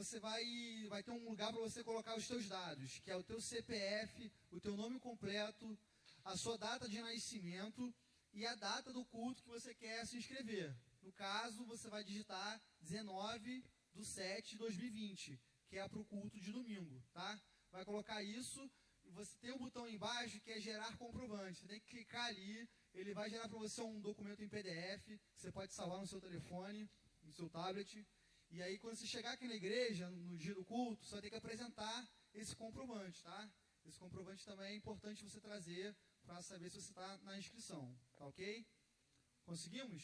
você vai ter um lugar para você colocar os seus dados, que é o teu CPF, o teu nome completo, a sua data de nascimento e a data do culto que você quer se inscrever. No caso, você vai digitar 19/7/2020, que é para o culto de domingo, tá? Vai colocar isso e você tem um botão embaixo que é gerar comprovante. Você tem que clicar ali, ele vai gerar para você um documento em PDF, que você pode salvar no seu telefone, no seu tablet. E aí, quando você chegar aqui na igreja, no dia do culto, você vai ter que apresentar esse comprovante, tá? Esse comprovante também é importante você trazer para saber se você está na inscrição, tá ok? Conseguimos?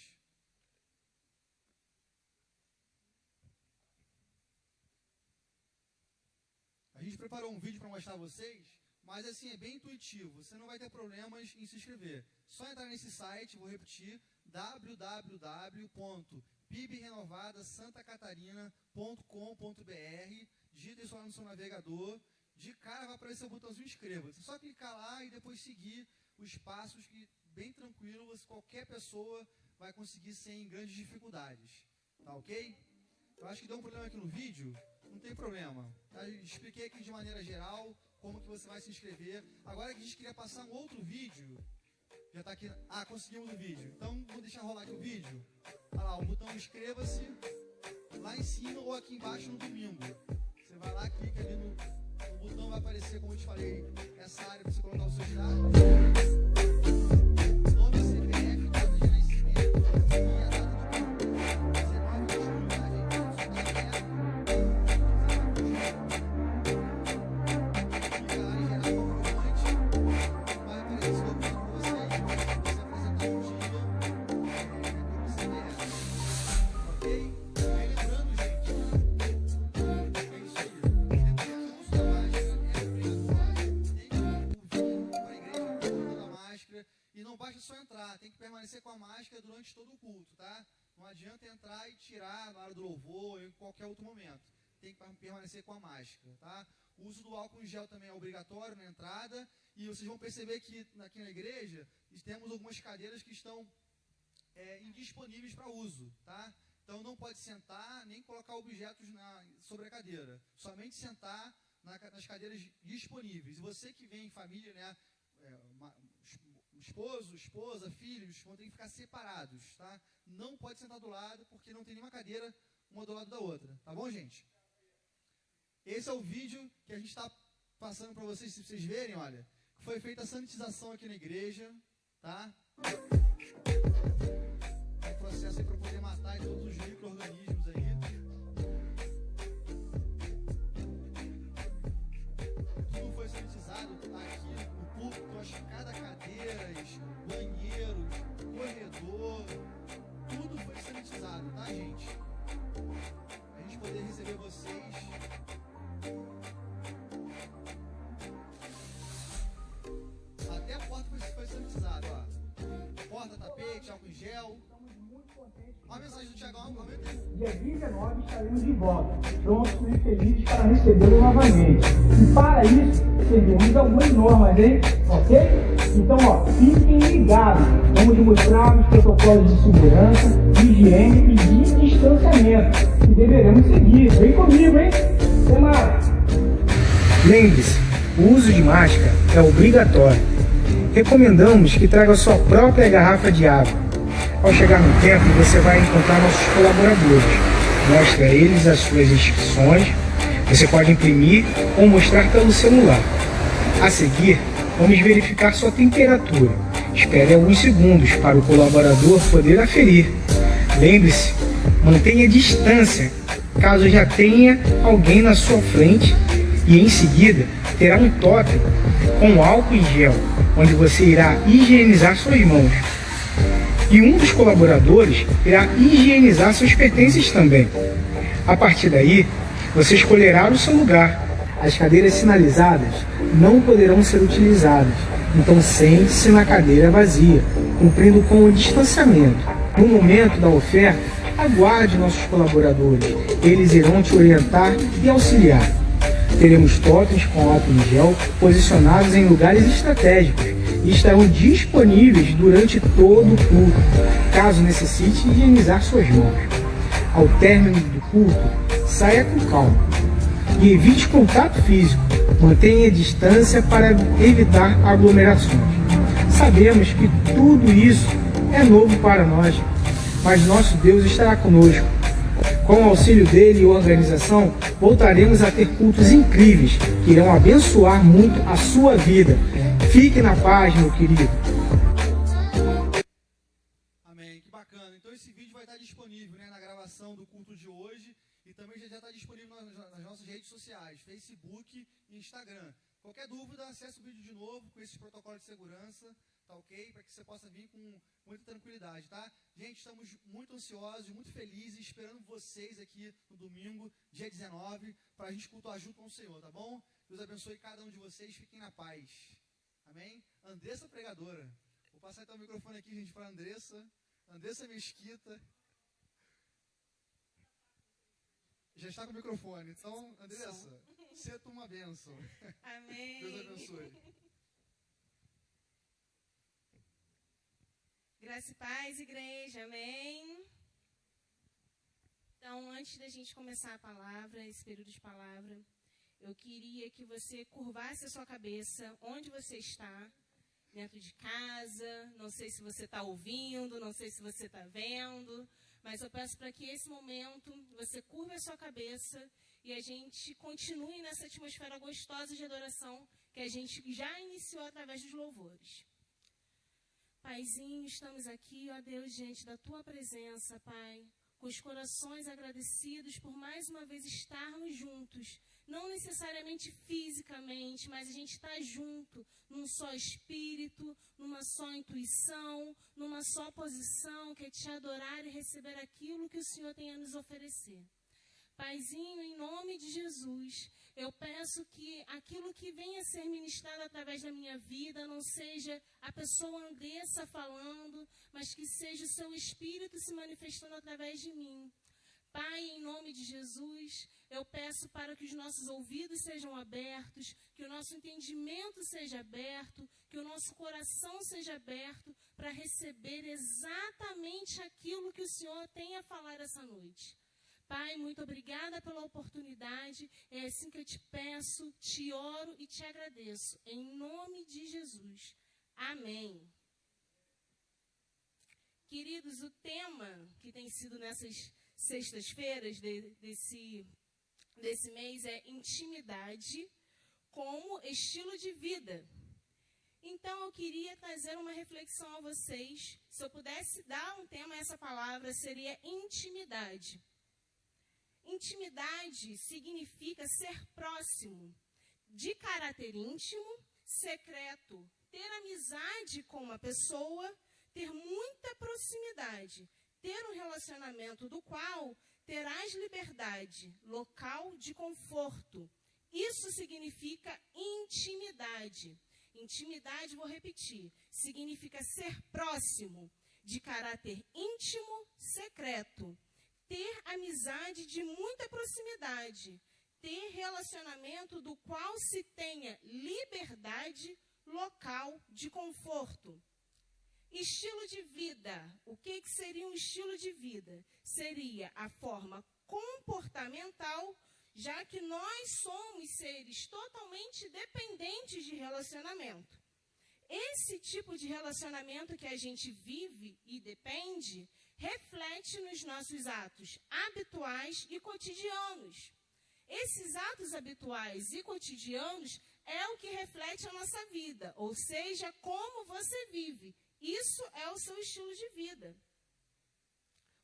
A gente preparou um vídeo para mostrar a vocês, mas assim, é bem intuitivo, você não vai ter problemas em se inscrever. Só entrar nesse site, vou repetir, www.pibrenovadasantacatarina.com.br, digita isso lá no seu navegador, de cara vai aparecer o botãozinho inscreva-se. É só clicar lá e depois seguir os passos que, bem tranquilo, qualquer pessoa vai conseguir sem grandes dificuldades. Tá ok? Eu acho que deu um problema aqui no vídeo, não tem problema. Tá? Eu expliquei aqui de maneira geral como que você vai se inscrever. Agora que a gente queria passar um outro vídeo, já está aqui. Ah, conseguimos o vídeo. Então, vou deixar rolar aqui o vídeo. Olha lá, o botão inscreva-se lá em cima ou aqui embaixo no domingo. Você vai lá, clica ali no botão, vai aparecer, como eu te falei, essa área para você colocar os seus dados. Nome, CPF, data de nascimento e a data do culto. 19 de junho, tá, gente? Clica lá em gerar comprovante. Vai aparecer esse documento para você aí, você apresentar no dia como CPF. Ok? E aí, lembrando, gente, é isso aí. Lembrando que o uso da máscara é obrigatório. Tem que vir para a igreja com a máscara. E não basta só entrar, tem que permanecer com a máscara durante todo o culto, tá? Não adianta entrar e tirar na hora do louvor ou em qualquer outro momento. Tem que permanecer com a máscara, tá? O uso do álcool em gel também é obrigatório na entrada. E vocês vão perceber que aqui na igreja temos algumas cadeiras que estão indisponíveis para uso, tá? Então não pode sentar nem colocar objetos sobre a cadeira. Somente sentar nas cadeiras disponíveis. E você que vem em família, né? Esposo, esposa, filhos, vão ter que ficar separados, tá? Não pode sentar do lado, porque não tem nenhuma cadeira uma do lado da outra, tá bom, gente? Esse é o vídeo que a gente está passando para vocês, se vocês verem, olha, foi feita a sanitização aqui na igreja, tá? Um processo aí para poder matar todos os micro-organismos aí. Tudo foi sanitizado aqui no púlpito, acho que cada cadeira, banheiros, corredor, tudo foi sanitizado, tá, gente? A gente poder receber vocês. Até a porta foi sanitizada, ó. Porta, tapete, álcool em gel. Olha a mensagem do Tiagão, aumenta aí. Dia 19 estaremos de volta, prontos e felizes para recebê-lo novamente. E para isso, seguimos algumas normas, hein? Ok? Então, ó, fiquem ligados. Vamos mostrar os protocolos de segurança, de higiene e de distanciamento que deveremos seguir. Vem comigo, hein? Até mais! Lembre-se, o uso de máscara é obrigatório. Recomendamos que traga sua própria garrafa de água. Ao chegar no templo, você vai encontrar nossos colaboradores. Mostre a eles as suas inscrições. Você pode imprimir ou mostrar pelo celular. A seguir, vamos verificar sua temperatura. Espere alguns segundos para o colaborador poder aferir. Lembre-se, mantenha distância caso já tenha alguém na sua frente e em seguida terá um totem com álcool em gel, onde você irá higienizar suas mãos. E um dos colaboradores irá higienizar seus pertences também. A partir daí, você escolherá o seu lugar. As cadeiras sinalizadas não poderão ser utilizadas, então sente-se na cadeira vazia, cumprindo com o distanciamento. No momento da oferta, aguarde nossos colaboradores. Eles irão te orientar e auxiliar. Teremos totens com álcool em gel posicionados em lugares estratégicos e estarão disponíveis durante todo o culto, caso necessite higienizar suas mãos. Ao término do culto, saia com calma. e evite contato físico. Mantenha distância para evitar aglomerações. Sabemos que tudo isso é novo para nós, mas nosso Deus estará conosco. Com o auxílio dele e organização, voltaremos a ter cultos incríveis que irão abençoar muito a sua vida. Fique na paz, meu querido. Amém, que bacana. Então esse vídeo vai estar disponível, né, na gravação do culto de hoje e também já está disponível nas nossas redes sociais, Facebook e Instagram. Qualquer dúvida, acesse o vídeo de novo com esse protocolo de segurança, tá ok? Para que você possa vir com muita tranquilidade, tá? Gente, estamos muito ansiosos, muito felizes, esperando vocês aqui no domingo, dia 19, para a gente cultuar junto com o Senhor, tá bom? Deus abençoe cada um de vocês, fiquem na paz. Amém? Andressa pregadora. Vou passar então o microfone aqui, gente, para Andressa Mesquita. Já está com o microfone. Então, Andressa, seja uma bênção. Amém. Deus abençoe. Graça e paz, igreja. Amém. Então, antes da gente começar a palavra, esse período de palavra, eu queria que você curvasse a sua cabeça onde você está, dentro de casa. Não sei se você está ouvindo, não sei se você está vendo, mas eu peço para que esse momento você curva a sua cabeça e a gente continue nessa atmosfera gostosa de adoração que a gente já iniciou através dos louvores. Paizinho, estamos aqui, ó Deus, diante da Tua presença, Pai, com os corações agradecidos por mais uma vez estarmos juntos, não necessariamente fisicamente, mas a gente está junto, num só espírito, numa só intuição, numa só posição, que é te adorar e receber aquilo que o Senhor tem a nos oferecer. Paizinho, em nome de Jesus, eu peço que aquilo que venha a ser ministrado através da minha vida não seja a pessoa Andressa falando, mas que seja o seu Espírito se manifestando através de mim. Pai, em nome de Jesus, eu peço para que os nossos ouvidos sejam abertos, que o nosso entendimento seja aberto, que o nosso coração seja aberto para receber exatamente aquilo que o Senhor tem a falar essa noite. Pai, muito obrigada pela oportunidade, é assim que eu te peço, te oro e te agradeço, em nome de Jesus. Amém. Queridos, o tema que tem sido nessas sextas-feiras desse mês é intimidade como estilo de vida. Então, eu queria trazer uma reflexão a vocês. Se eu pudesse dar um tema a essa palavra, seria intimidade. Intimidade significa ser próximo, de caráter íntimo, secreto, ter amizade com uma pessoa, ter muita proximidade, ter um relacionamento do qual terás liberdade, local de conforto. Isso significa intimidade. Intimidade, vou repetir, significa ser próximo, de caráter íntimo, secreto. Ter amizade de muita proximidade, ter relacionamento do qual se tenha liberdade, local de conforto. Estilo de vida. O que seria um estilo de vida? Seria a forma comportamental, já que nós somos seres totalmente dependentes de relacionamento. Esse tipo de relacionamento que a gente vive e depende reflete nos nossos atos habituais e cotidianos. Esses atos habituais e cotidianos é o que reflete a nossa vida, ou seja, como você vive. Isso é o seu estilo de vida.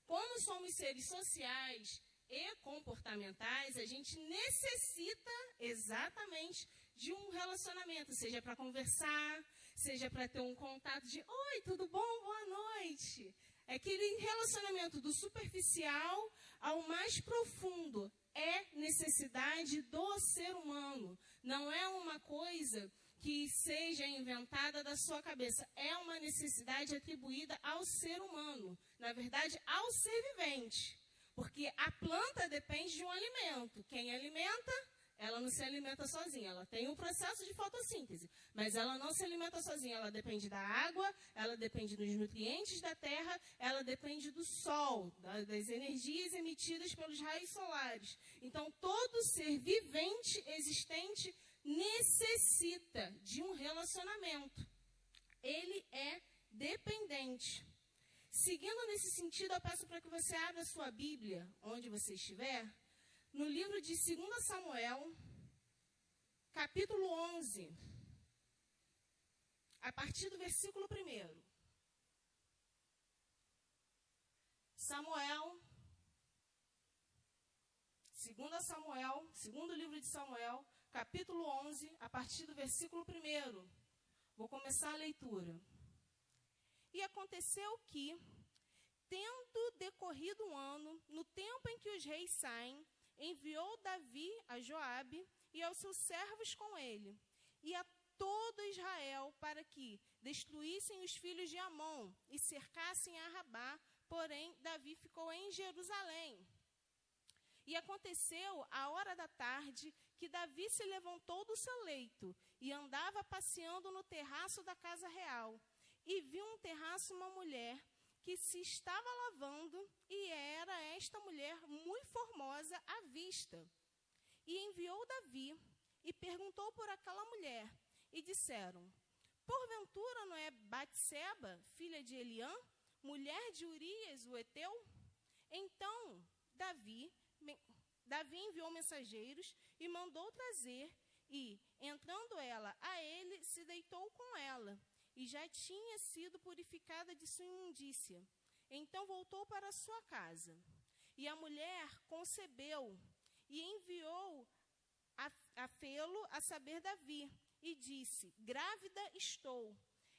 Como somos seres sociais e comportamentais, a gente necessita exatamente de um relacionamento, seja para conversar, seja para ter um contato de oi, tudo bom? Boa noite. É aquele relacionamento do superficial ao mais profundo. É necessidade do ser humano. Não é uma coisa que seja inventada da sua cabeça. É uma necessidade atribuída ao ser humano. Na verdade, ao ser vivente. Porque a planta depende de um alimento. Quem alimenta ela não se alimenta sozinha, ela tem um processo de fotossíntese, mas ela não se alimenta sozinha, ela depende da água, ela depende dos nutrientes da terra, ela depende do sol, das energias emitidas pelos raios solares. Então, todo ser vivente existente necessita de um relacionamento. Ele é dependente. Seguindo nesse sentido, eu peço para que você abra a sua Bíblia, onde você estiver, no livro de 2 Samuel, capítulo 11, a partir do versículo 1. Segundo livro de Samuel, capítulo 11, a partir do versículo 1. Vou começar a leitura. E aconteceu que, tendo decorrido um ano, no tempo em que os reis saem, enviou Davi a Joabe e aos seus servos com ele, e a todo Israel, para que destruíssem os filhos de Amon e cercassem Arrabá, porém Davi ficou em Jerusalém. E aconteceu, à hora da tarde, que Davi se levantou do seu leito e andava passeando no terraço da casa real, e viu um terraço uma mulher que se estava lavando, e era esta mulher muito formosa à vista. E enviou Davi, e perguntou por aquela mulher, e disseram: porventura não é Batseba, filha de Eliã, mulher de Urias, o heteu? Então Davi enviou mensageiros e mandou trazer, e, entrando ela a ele, se deitou com ela, e já tinha sido purificada de sua imundícia. Então voltou para sua casa. E a mulher concebeu, e enviou a fê-lo a saber Davi, e disse: grávida estou.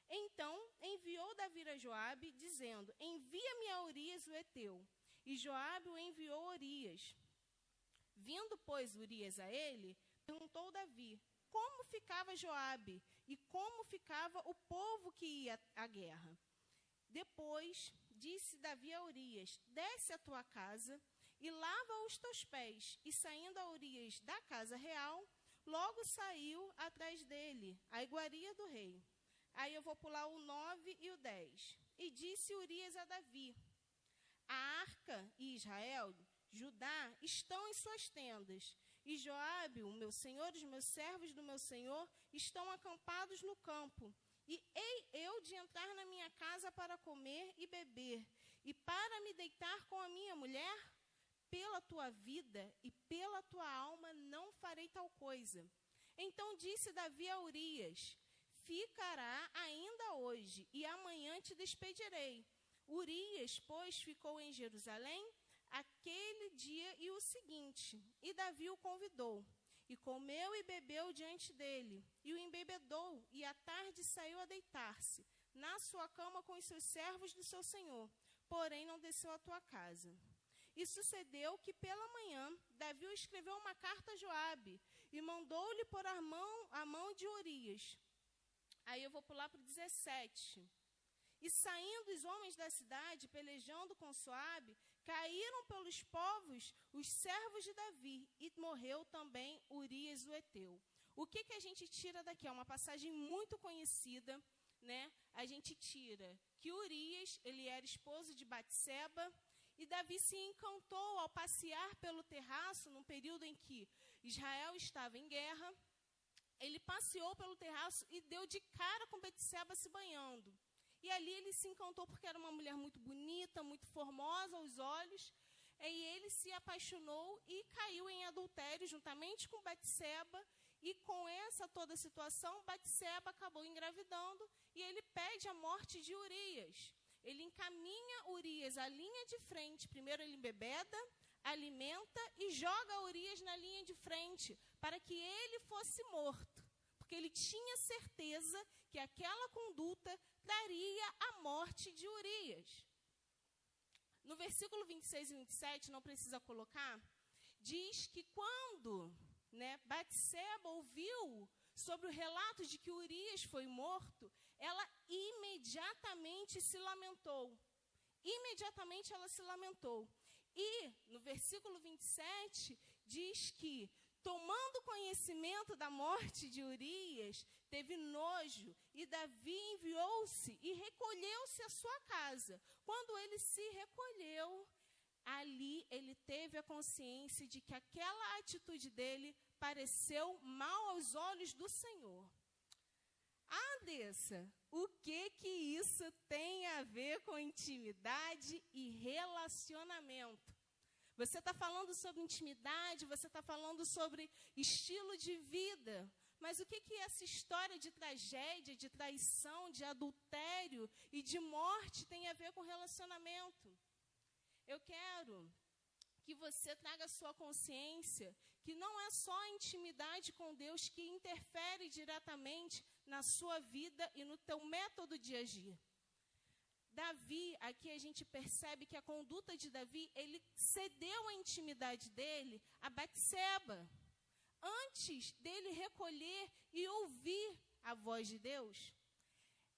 Então enviou Davi a Joabe, dizendo: envia-me a Urias o heteu. E Joabe o enviou a Urias. Vindo, pois, Urias a ele, perguntou Davi como ficava Joabe e como ficava o povo que ia à guerra. Depois disse Davi a Urias: desce à tua casa e lava os teus pés. E saindo a Urias da casa real, logo saiu atrás dele a iguaria do rei. Aí eu vou pular o 9 e o 10. E disse Urias a Davi: a arca e Israel, Judá, estão em suas tendas, e Joabe, o meu senhor, os meus servos do meu senhor, estão acampados no campo. E hei eu de entrar na minha casa para comer e beber, e para me deitar com a minha mulher? Pela tua vida e pela tua alma não farei tal coisa. Então disse Davi a Urias: ficará ainda hoje, e amanhã te despedirei. Urias, pois, ficou em Jerusalém aquele dia e o seguinte, e Davi o convidou, e comeu e bebeu diante dele, e o embebedou, e à tarde saiu a deitar-se na sua cama com os seus servos do seu senhor, porém não desceu à tua casa. E sucedeu que pela manhã Davi escreveu uma carta a Joabe, e mandou-lhe pôr a mão de Urias. Aí eu vou pular para o 17. E saindo os homens da cidade, pelejando com Joabe, caíram pelos povos os servos de Davi, e morreu também Urias o heteu. O que a gente tira daqui? É uma passagem muito conhecida, né? A gente tira que Urias, ele era esposo de Batseba, e Davi se encantou ao passear pelo terraço, num período em que Israel estava em guerra. Ele passeou pelo terraço e deu de cara com Batseba se banhando. E ali ele se encantou porque era uma mulher muito bonita, muito formosa aos olhos. E ele se apaixonou e caiu em adultério juntamente com Batseba. E com essa toda situação, Batseba acabou engravidando e ele pede a morte de Urias. Ele encaminha Urias à linha de frente. Primeiro ele embebeda, alimenta e joga Urias na linha de frente para que ele fosse morto. Porque ele tinha certeza que aquela conduta traria a morte de Urias. No versículo 26 e 27, não precisa colocar, diz que quando Batseba ouviu sobre o relato de que Urias foi morto, ela imediatamente se lamentou. Imediatamente ela se lamentou. E no versículo 27 diz que Tomando conhecimento da morte de Urias, teve nojo, e Davi enviou-se e recolheu-se à sua casa. Quando ele se recolheu, ali ele teve a consciência de que aquela atitude dele pareceu mal aos olhos do Senhor. Andressa, o que isso tem a ver com intimidade e relacionamento? Você está falando sobre intimidade, você está falando sobre estilo de vida. Mas o que essa história de tragédia, de traição, de adultério e de morte tem a ver com relacionamento? Eu quero que você traga à sua consciência que não é só a intimidade com Deus que interfere diretamente na sua vida e no teu método de agir. Davi, aqui a gente percebe que a conduta de Davi, ele cedeu a intimidade dele a Batseba, antes dele recolher e ouvir a voz de Deus.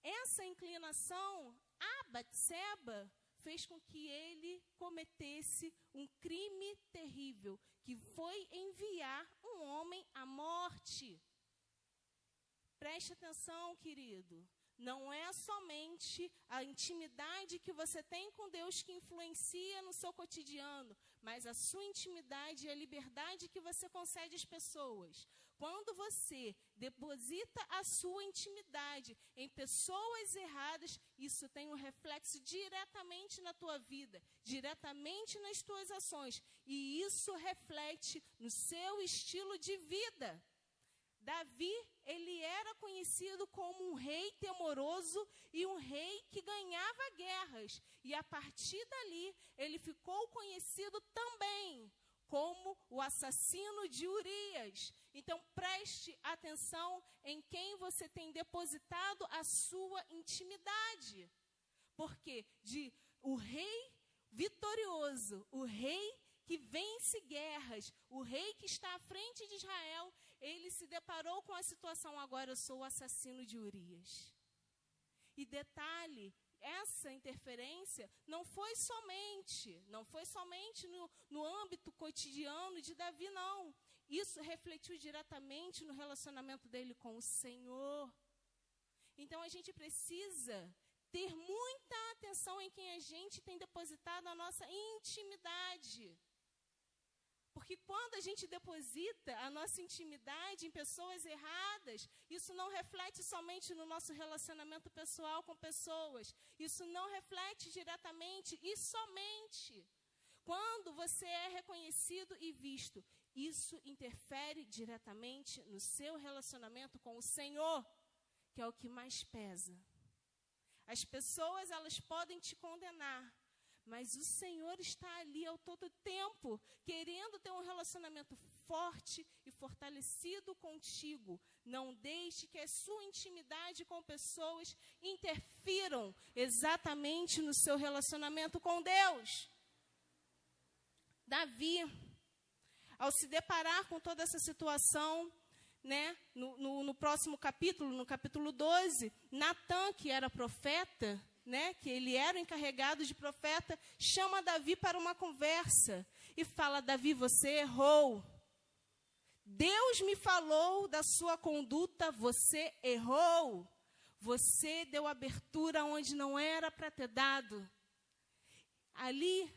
Essa inclinação a Batseba fez com que ele cometesse um crime terrível, que foi enviar um homem à morte. Preste atenção, querido. Não é somente a intimidade que você tem com Deus que influencia no seu cotidiano, mas a sua intimidade e a liberdade que você concede às pessoas. Quando você deposita a sua intimidade em pessoas erradas, isso tem um reflexo diretamente na tua vida, diretamente nas tuas ações, e isso reflete no seu estilo de vida. Davi, ele era conhecido como um rei temoroso e um rei que ganhava guerras. E a partir dali, ele ficou conhecido também como o assassino de Urias. Então, preste atenção em quem você tem depositado a sua intimidade. Porque o rei vitorioso, o rei que vence guerras, o rei que está à frente de Israel, ele se deparou com a situação: agora eu sou o assassino de Urias. E detalhe, essa interferência não foi somente no âmbito cotidiano de Davi, não. Isso refletiu diretamente no relacionamento dele com o Senhor. Então a gente precisa ter muita atenção em quem a gente tem depositado a nossa intimidade. Porque quando a gente deposita a nossa intimidade em pessoas erradas, isso não reflete somente no nosso relacionamento pessoal com pessoas. Isso não reflete diretamente e somente quando você é reconhecido e visto. Isso interfere diretamente no seu relacionamento com o Senhor, que é o que mais pesa. As pessoas, elas podem te condenar, mas o Senhor está ali ao todo tempo, querendo ter um relacionamento forte e fortalecido contigo. Não deixe que a sua intimidade com pessoas interfiram exatamente no seu relacionamento com Deus. Davi, ao se deparar com toda essa situação, né, no próximo capítulo, no capítulo 12, Natã, que era profeta, né, que ele era o encarregado de profeta, chama Davi para uma conversa e fala: Davi, você errou. Deus me falou da sua conduta, você errou. Você deu abertura onde não era para ter dado. Ali,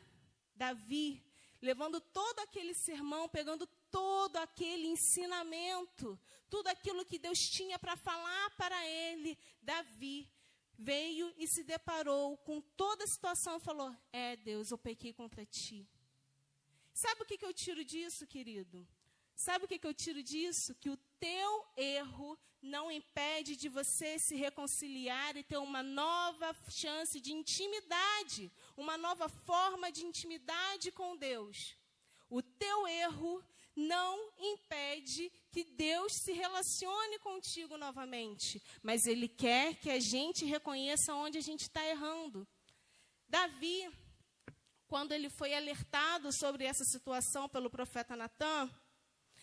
Davi, levando todo aquele sermão, pegando todo aquele ensinamento, tudo aquilo que Deus tinha para falar para ele, Davi veio e se deparou com toda a situação e falou: Deus, eu pequei contra ti. Sabe o que eu tiro disso, querido? Sabe o que eu tiro disso? Que o teu erro não impede de você se reconciliar e ter uma nova chance de intimidade, uma nova forma de intimidade com Deus. O teu erro não impede que Deus se relacione contigo novamente, mas Ele quer que a gente reconheça onde a gente está errando. Davi, quando ele foi alertado sobre essa situação pelo profeta Natã,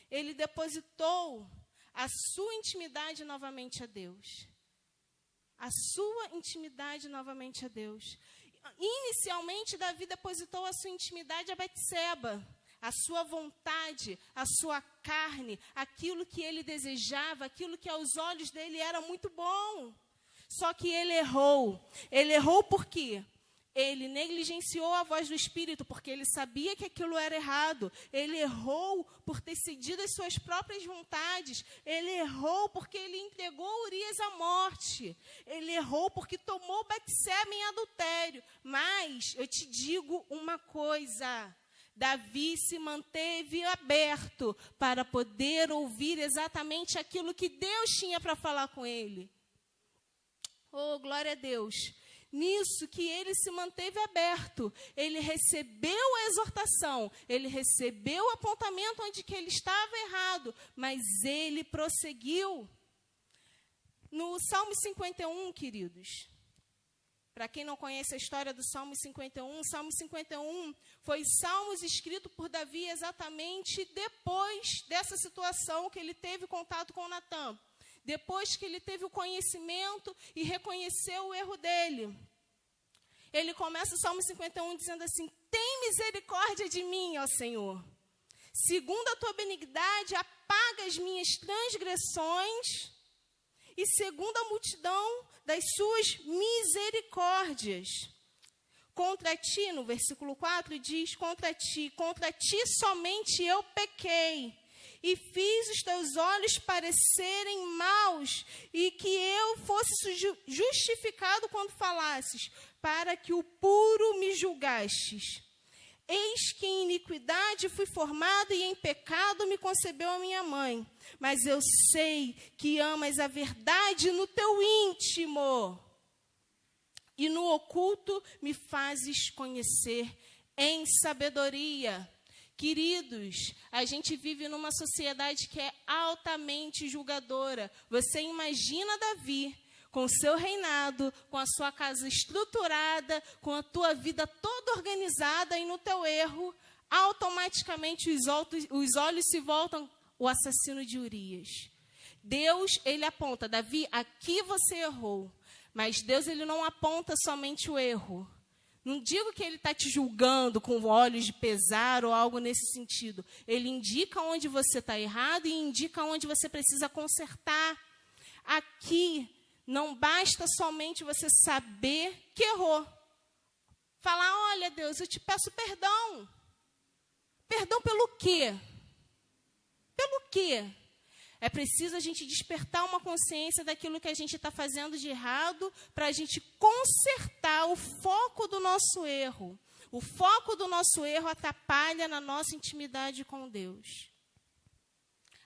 ele depositou a sua intimidade novamente a Deus. A sua intimidade novamente a Deus. Inicialmente, Davi depositou a sua intimidade a Batseba. a sua vontade, a sua carne, aquilo que ele desejava, aquilo que aos olhos dele era muito bom. Só que ele errou. Ele errou por quê? Ele negligenciou a voz do Espírito, porque ele sabia que aquilo era errado. Ele errou por ter cedido às suas próprias vontades. Ele errou porque ele entregou Urias à morte. Ele errou porque tomou Betseba em adultério. Mas eu te digo uma coisa: Davi se manteve aberto para poder ouvir exatamente aquilo que Deus tinha para falar com ele. Oh, glória a Deus! Nisso que ele se manteve aberto, ele recebeu a exortação, ele recebeu o apontamento onde que ele estava errado, mas ele prosseguiu. No Salmo 51, queridos, para quem não conhece a história do Salmo 51, o Salmo 51 foi salmos escrito por Davi exatamente depois dessa situação que ele teve contato com Natã. Depois que ele teve o conhecimento e reconheceu o erro dele. Ele começa o Salmo 51 dizendo assim: tem misericórdia de mim, ó Senhor. Segundo a tua benignidade, apaga as minhas transgressões e segundo a multidão das suas misericórdias. Contra ti, no versículo 4, diz: contra ti somente eu pequei. E fiz os teus olhos parecerem maus, e que eu fosse justificado quando falasses, para que o puro me julgastes. Eis que em iniquidade fui formado, e em pecado me concebeu a minha mãe. Mas eu sei que amas a verdade no teu íntimo, e no oculto me fazes conhecer em sabedoria. Queridos, a gente vive numa sociedade que é altamente julgadora. Você imagina Davi com o seu reinado, com a sua casa estruturada, com a tua vida toda organizada, e no teu erro, automaticamente os olhos se voltam ao assassino de Urias. Deus, ele aponta: Davi, aqui você errou. Mas Deus, ele não aponta somente o erro. Não digo que ele está te julgando com olhos de pesar ou algo nesse sentido. Ele indica onde você está errado e indica onde você precisa consertar. Aqui, não basta somente você saber que errou. Falar: olha, Deus, eu te peço perdão. Perdão pelo quê? Pelo quê? É preciso a gente despertar uma consciência daquilo que a gente está fazendo de errado para a gente consertar o foco do nosso erro. O foco do nosso erro atrapalha na nossa intimidade com Deus.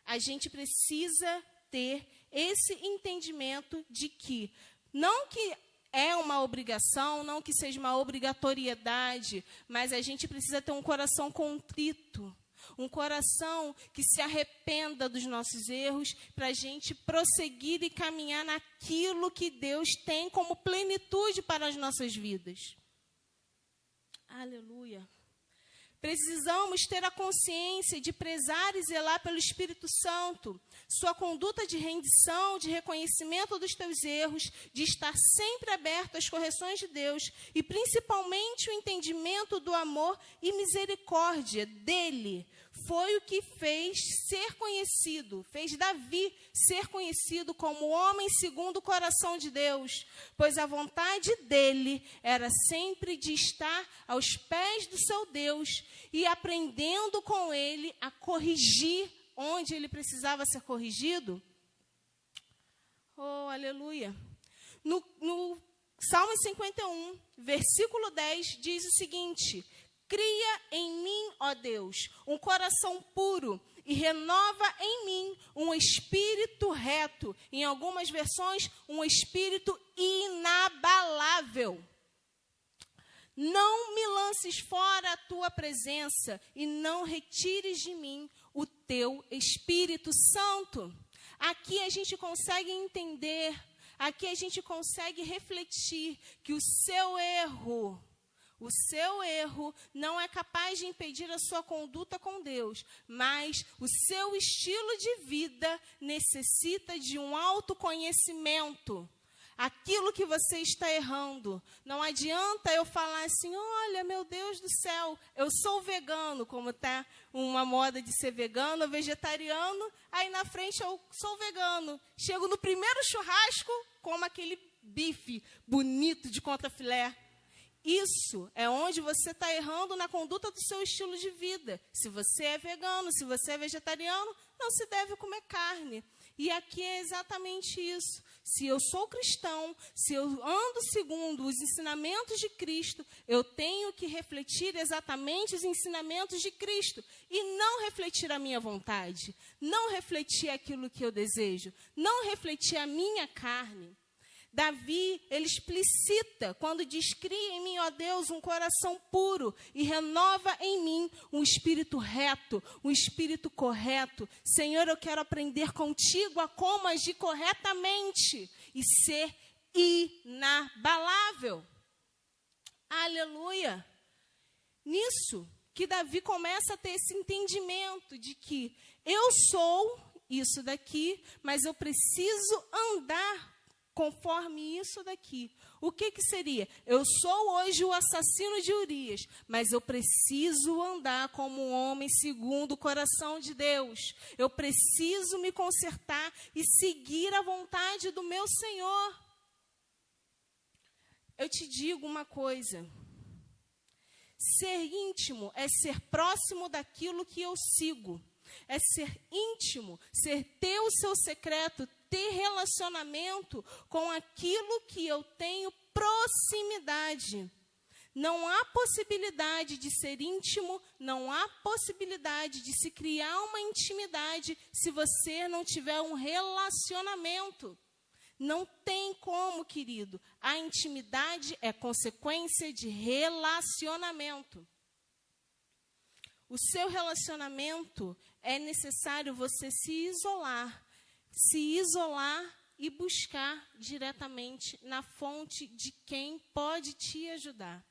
A gente precisa ter esse entendimento de que, não que é uma obrigação, não que seja uma obrigatoriedade, mas a gente precisa ter um coração contrito. Um coração que se arrependa dos nossos erros, para a gente prosseguir e caminhar naquilo que Deus tem como plenitude para as nossas vidas. Aleluia. Precisamos ter a consciência de prezar e zelar pelo Espírito Santo, sua conduta de rendição, de reconhecimento dos teus erros, de estar sempre aberto às correções de Deus e principalmente o entendimento do amor e misericórdia dele. Foi o que fez Davi ser conhecido como homem segundo o coração de Deus, pois a vontade dele era sempre de estar aos pés do seu Deus e aprendendo com ele a corrigir onde ele precisava ser corrigido. Oh, aleluia! No Salmo 51, versículo 10, diz o seguinte: cria em mim, ó Deus, um coração puro e renova em mim um espírito reto. Em algumas versões, um espírito inabalável. Não me lances fora a tua presença e não retires de mim o teu Espírito Santo. Aqui a gente consegue entender, aqui a gente consegue refletir que o seu erro não é capaz de impedir a sua conduta com Deus, mas o seu estilo de vida necessita de um autoconhecimento. aquilo que você está errando. Não adianta eu falar assim, olha, meu Deus do céu, eu sou vegano, como está uma moda de ser vegano ou vegetariano, aí na frente eu sou vegano. Chego no primeiro churrasco, como aquele bife bonito de contrafilé. Isso é onde você está errando na conduta do seu estilo de vida. Se você é vegano, se você é vegetariano, não se deve comer carne. E aqui é exatamente isso. Se eu sou cristão, se eu ando segundo os ensinamentos de Cristo, eu tenho que refletir exatamente os ensinamentos de Cristo e não refletir a minha vontade, não refletir aquilo que eu desejo, não refletir a minha carne. Davi, ele explicita quando diz, cria em mim, ó Deus, um coração puro e renova em mim um espírito reto, um espírito correto. Senhor, eu quero aprender contigo a como agir corretamente e ser inabalável. Aleluia! Nisso que Davi começa a ter esse entendimento de que eu sou isso daqui, mas eu preciso andar conforme isso daqui. O que seria? Eu sou hoje o assassino de Urias, mas eu preciso andar como um homem segundo o coração de Deus. Eu preciso me consertar e seguir a vontade do meu Senhor. Eu te digo uma coisa. Ser íntimo é ser próximo daquilo que eu sigo. É ser íntimo, ter o seu secreto, ter relacionamento com aquilo que eu tenho proximidade. Não há possibilidade de ser íntimo, não há possibilidade de se criar uma intimidade se você não tiver um relacionamento. Não tem como, querido. A intimidade é consequência de relacionamento. O seu relacionamento é necessário você se isolar e buscar diretamente na fonte de quem pode te ajudar.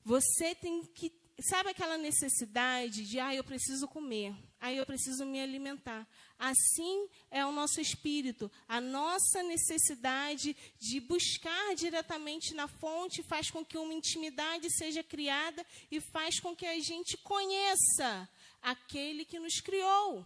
Você tem que, sabe aquela necessidade de, eu preciso comer, eu preciso me alimentar. Assim é o nosso espírito. A nossa necessidade de buscar diretamente na fonte faz com que uma intimidade seja criada e faz com que a gente conheça aquele que nos criou.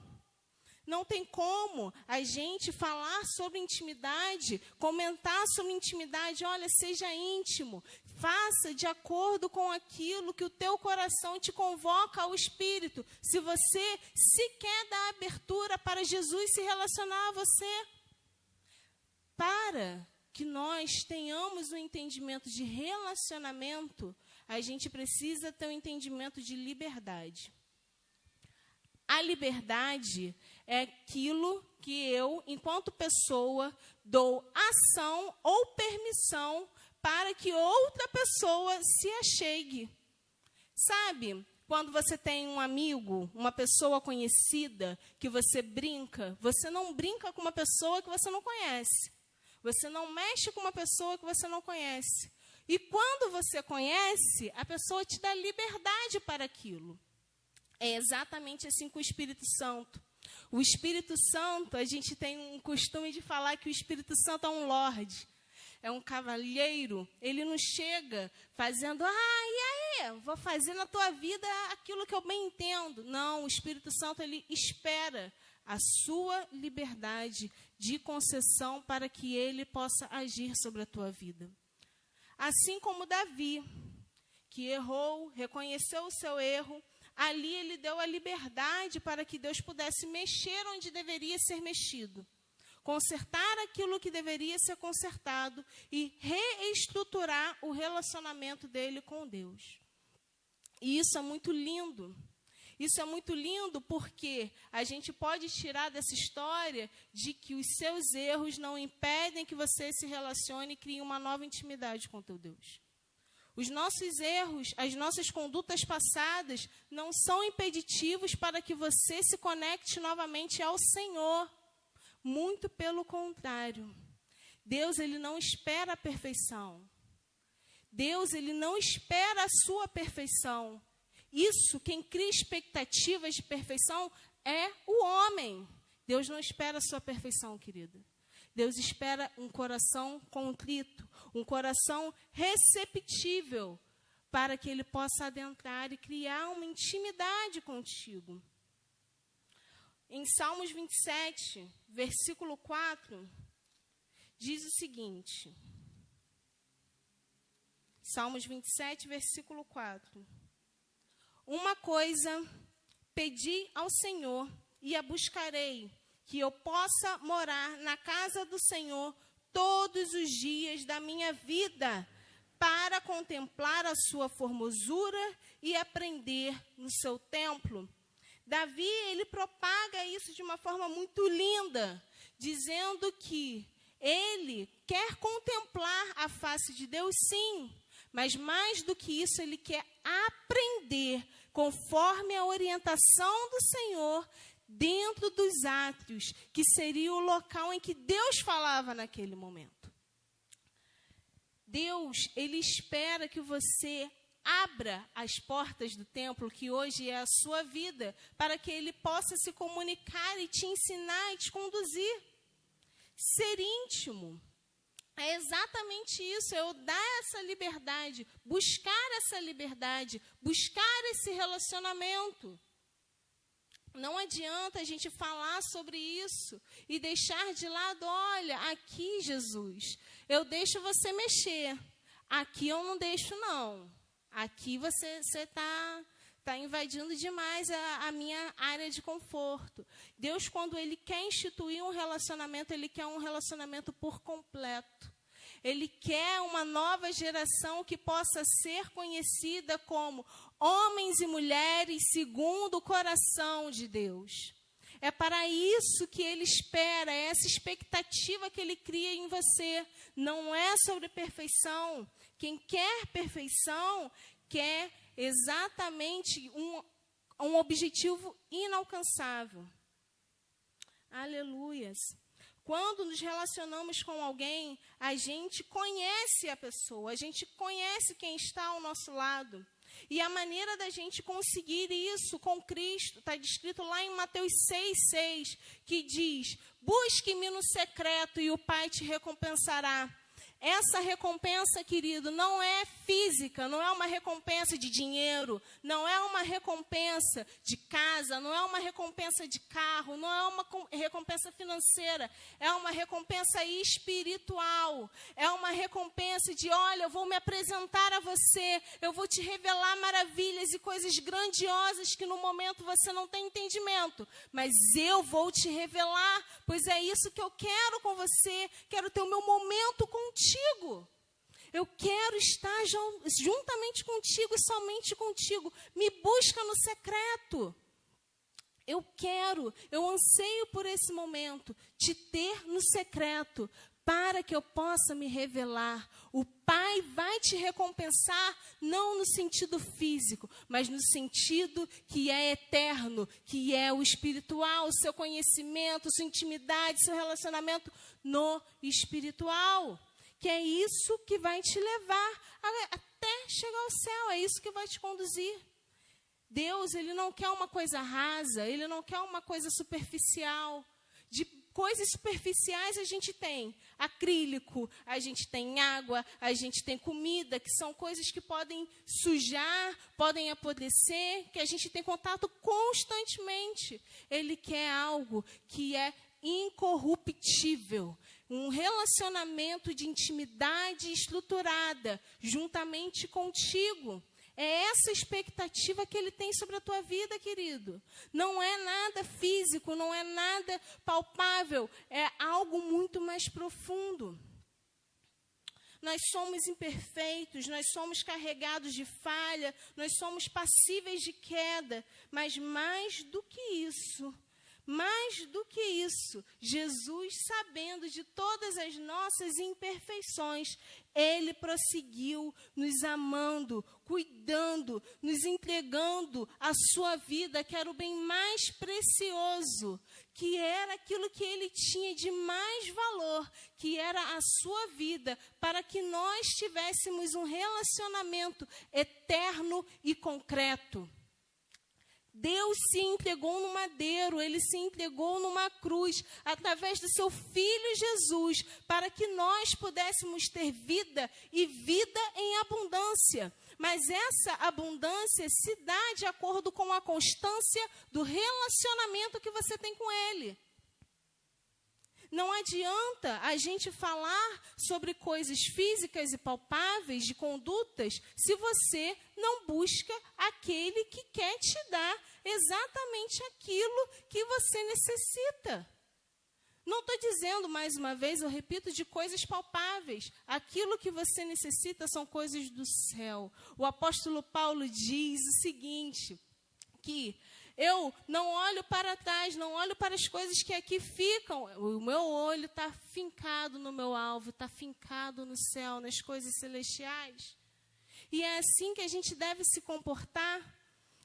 Não tem como a gente falar sobre intimidade, comentar sobre intimidade. Olha, seja íntimo, faça de acordo com aquilo que o teu coração te convoca ao Espírito. Se você sequer dá abertura para Jesus se relacionar a você, para que nós tenhamos um entendimento de relacionamento, a gente precisa ter um entendimento de liberdade. A liberdade é aquilo que eu, enquanto pessoa, dou ação ou permissão para que outra pessoa se achegue. Sabe, quando você tem um amigo, uma pessoa conhecida, que você brinca, você não brinca com uma pessoa que você não conhece. Você não mexe com uma pessoa que você não conhece. E quando você conhece, a pessoa te dá liberdade para aquilo. É exatamente assim com o Espírito Santo. O Espírito Santo, a gente tem um costume de falar que o Espírito Santo é um lorde, é um cavalheiro. Ele não chega fazendo, e aí, vou fazer na tua vida aquilo que eu bem entendo. Não, o Espírito Santo, ele espera a sua liberdade de concessão para que ele possa agir sobre a tua vida. Assim como Davi, que errou, reconheceu o seu erro, ali ele deu a liberdade para que Deus pudesse mexer onde deveria ser mexido, consertar aquilo que deveria ser consertado e reestruturar o relacionamento dele com Deus. E isso é muito lindo. Isso é muito lindo porque a gente pode tirar dessa história de que os seus erros não impedem que você se relacione e crie uma nova intimidade com teu Deus. Os nossos erros, as nossas condutas passadas não são impeditivos para que você se conecte novamente ao Senhor. Muito pelo contrário. Deus, ele não espera a perfeição. Deus, ele não espera a sua perfeição. Isso, quem cria expectativas de perfeição é o homem. Deus não espera a sua perfeição, querida. Deus espera um coração contrito, um coração receptível, para que Ele possa adentrar e criar uma intimidade contigo. Em Salmos 27, versículo 4, diz o seguinte. Salmos 27, versículo 4. Uma coisa pedi ao Senhor e a buscarei, que eu possa morar na casa do Senhor todos os dias da minha vida, para contemplar a sua formosura e aprender no seu templo. Davi, ele propaga isso de uma forma muito linda, dizendo que ele quer contemplar a face de Deus, sim, mas mais do que isso, ele quer aprender conforme a orientação do Senhor dentro dos átrios, que seria o local em que Deus falava naquele momento. Deus, Ele espera que você abra as portas do templo, que hoje é a sua vida, para que Ele possa se comunicar e te ensinar e te conduzir. Ser íntimo é exatamente isso, é eu dar essa liberdade, buscar essa liberdade, buscar esse relacionamento. Não adianta a gente falar sobre isso e deixar de lado, olha, aqui, Jesus, eu deixo você mexer, aqui eu não deixo, não. Aqui você está invadindo demais a minha área de conforto. Deus, quando Ele quer instituir um relacionamento, Ele quer um relacionamento por completo. Ele quer uma nova geração que possa ser conhecida como homens e mulheres segundo o coração de Deus. É para isso que Ele espera, é essa expectativa que Ele cria em você. Não é sobre perfeição. Quem quer perfeição quer exatamente um objetivo inalcançável. Aleluias. Quando nos relacionamos com alguém, a gente conhece a pessoa, a gente conhece quem está ao nosso lado. E a maneira da gente conseguir isso com Cristo, está descrito lá em Mateus 6,6, que diz, busque-me no secreto e o Pai te recompensará. Essa recompensa, querido, não é física, não é uma recompensa de dinheiro, não é uma recompensa de casa, não é uma recompensa de carro, não é uma recompensa financeira, é uma recompensa espiritual, é uma recompensa de, olha, eu vou me apresentar a você, eu vou te revelar maravilhas e coisas grandiosas que no momento você não tem entendimento, mas eu vou te revelar, pois é isso que eu quero com você, quero ter o meu momento contigo. Eu quero estar juntamente contigo e somente contigo. Me busca no secreto. Eu anseio por esse momento, te ter no secreto, para que eu possa me revelar. O Pai vai te recompensar, não no sentido físico, mas no sentido que é eterno, que é o espiritual, o seu conhecimento, sua intimidade, seu relacionamento no espiritual. Que é isso que vai te levar até chegar ao céu, é isso que vai te conduzir. Deus, Ele não quer uma coisa rasa, Ele não quer uma coisa superficial. De coisas superficiais a gente tem acrílico, a gente tem água, a gente tem comida, que são coisas que podem sujar, podem apodrecer, que a gente tem contato constantemente. Ele quer algo que é incorruptível, um relacionamento de intimidade estruturada juntamente contigo. É essa expectativa que Ele tem sobre a tua vida, querido. Não é nada físico, não é nada palpável, é algo muito mais profundo. Nós somos imperfeitos, nós somos carregados de falha, nós somos passíveis de queda, mas mais do que isso, Jesus, sabendo de todas as nossas imperfeições, Ele prosseguiu nos amando, cuidando, nos entregando a sua vida, que era o bem mais precioso, que era aquilo que Ele tinha de mais valor, que era a sua vida, para que nós tivéssemos um relacionamento eterno e concreto. Deus se entregou no madeiro, Ele se entregou numa cruz, através do seu Filho Jesus, para que nós pudéssemos ter vida e vida em abundância. Mas essa abundância se dá de acordo com a constância do relacionamento que você tem com Ele. Não adianta a gente falar sobre coisas físicas e palpáveis, de condutas, se você não busca aquele que quer te dar exatamente aquilo que você necessita. Não estou dizendo, mais uma vez, eu repito, de coisas palpáveis. Aquilo que você necessita são coisas do céu. O apóstolo Paulo diz o seguinte, que eu não olho para trás, não olho para as coisas que aqui ficam. O meu olho está fincado no meu alvo, está fincado no céu, nas coisas celestiais. E é assim que a gente deve se comportar,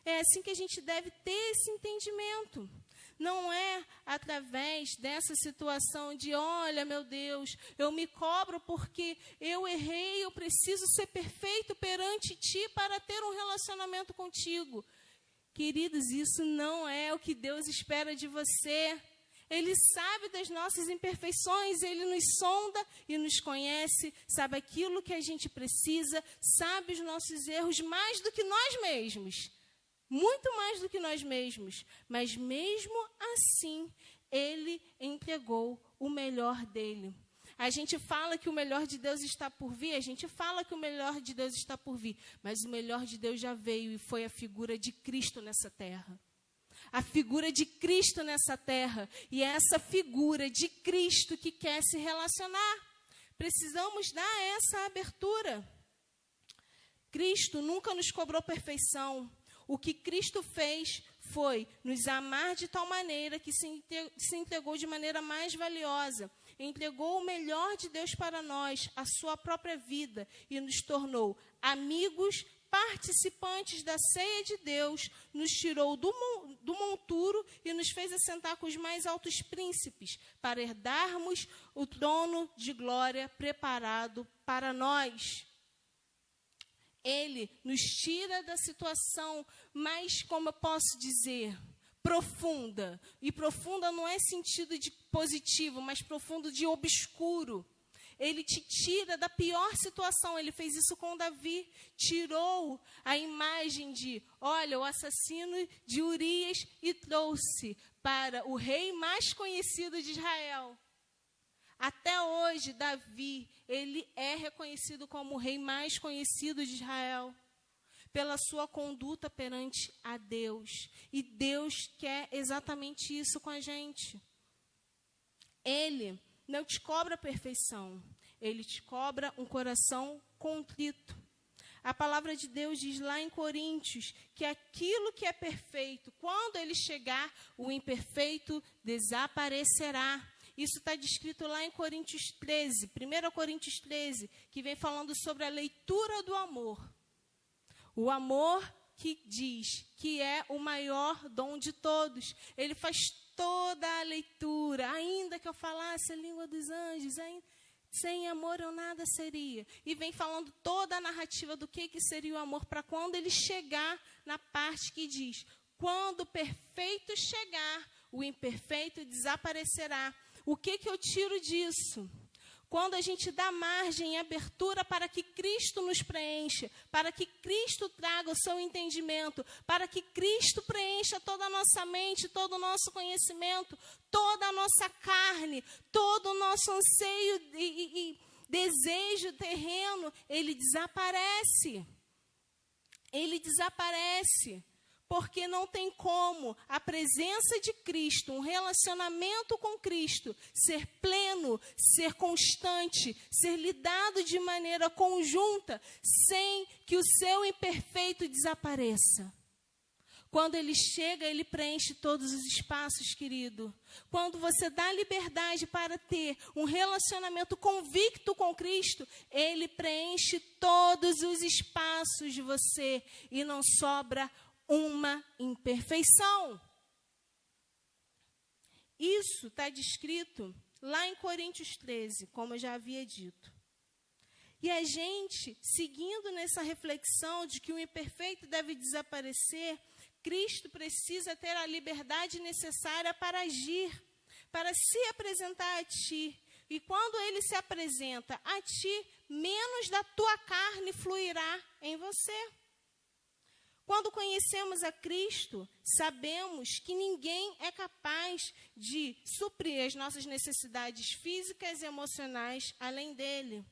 é assim que a gente deve ter esse entendimento. Não é através dessa situação de, olha, meu Deus, eu me cobro porque eu errei, eu preciso ser perfeito perante Ti para ter um relacionamento contigo. Queridos, isso não é o que Deus espera de você. Ele sabe das nossas imperfeições, Ele nos sonda e nos conhece, sabe aquilo que a gente precisa, sabe os nossos erros mais do que nós mesmos. Muito mais do que nós mesmos. Mas mesmo assim, Ele entregou o melhor dele. A gente fala que o melhor de Deus está por vir, mas o melhor de Deus já veio e foi a figura de Cristo nessa terra. A figura de Cristo nessa terra. E é essa figura de Cristo que quer se relacionar. Precisamos dar essa abertura. Cristo nunca nos cobrou perfeição. O que Cristo fez foi nos amar de tal maneira que se entregou de maneira mais valiosa. Entregou o melhor de Deus para nós, a sua própria vida, e nos tornou amigos, participantes da ceia de Deus, nos tirou do monturo e nos fez assentar com os mais altos príncipes, para herdarmos o trono de glória preparado para nós. Ele nos tira da situação mais, como eu posso dizer, profunda. E profunda não é sentido de positivo, mas profundo de obscuro. Ele te tira da pior situação. Ele fez isso com Davi. Tirou a imagem de, olha, o assassino de Urias e trouxe para o rei mais conhecido de Israel. Até hoje, Davi, ele é reconhecido como o rei mais conhecido de Israel, pela sua conduta perante a Deus. E Deus quer exatamente isso com a gente. Ele não te cobra perfeição, Ele te cobra um coração contrito. A palavra de Deus diz lá em Coríntios que aquilo que é perfeito, quando ele chegar, o imperfeito desaparecerá. Isso está descrito lá em Coríntios 13, 1 Coríntios 13, que vem falando sobre a leitura do amor. O amor que diz que é o maior dom de todos. Ele faz toda a leitura. Ainda que eu falasse a língua dos anjos, sem amor eu nada seria. E vem falando toda a narrativa do que seria o amor, para quando ele chegar na parte que diz, quando o perfeito chegar, o imperfeito desaparecerá. O que eu tiro disso? Quando a gente dá margem e abertura para que Cristo nos preencha, para que Cristo traga o seu entendimento, para que Cristo preencha toda a nossa mente, todo o nosso conhecimento, toda a nossa carne, todo o nosso anseio e desejo terreno, ele desaparece. Ele desaparece. Porque não tem como a presença de Cristo, um relacionamento com Cristo, ser pleno, ser constante, ser lidado de maneira conjunta, sem que o seu imperfeito desapareça. Quando ele chega, ele preenche todos os espaços, querido. Quando você dá liberdade para ter um relacionamento convicto com Cristo, ele preenche todos os espaços de você e não sobra uma imperfeição. Isso está descrito lá em Coríntios 13, como eu já havia dito. E a gente, seguindo nessa reflexão de que o imperfeito deve desaparecer, Cristo precisa ter a liberdade necessária para agir, para se apresentar a ti. E quando ele se apresenta a ti, menos da tua carne fluirá em você. Quando conhecemos a Cristo, sabemos que ninguém é capaz de suprir as nossas necessidades físicas e emocionais além dele.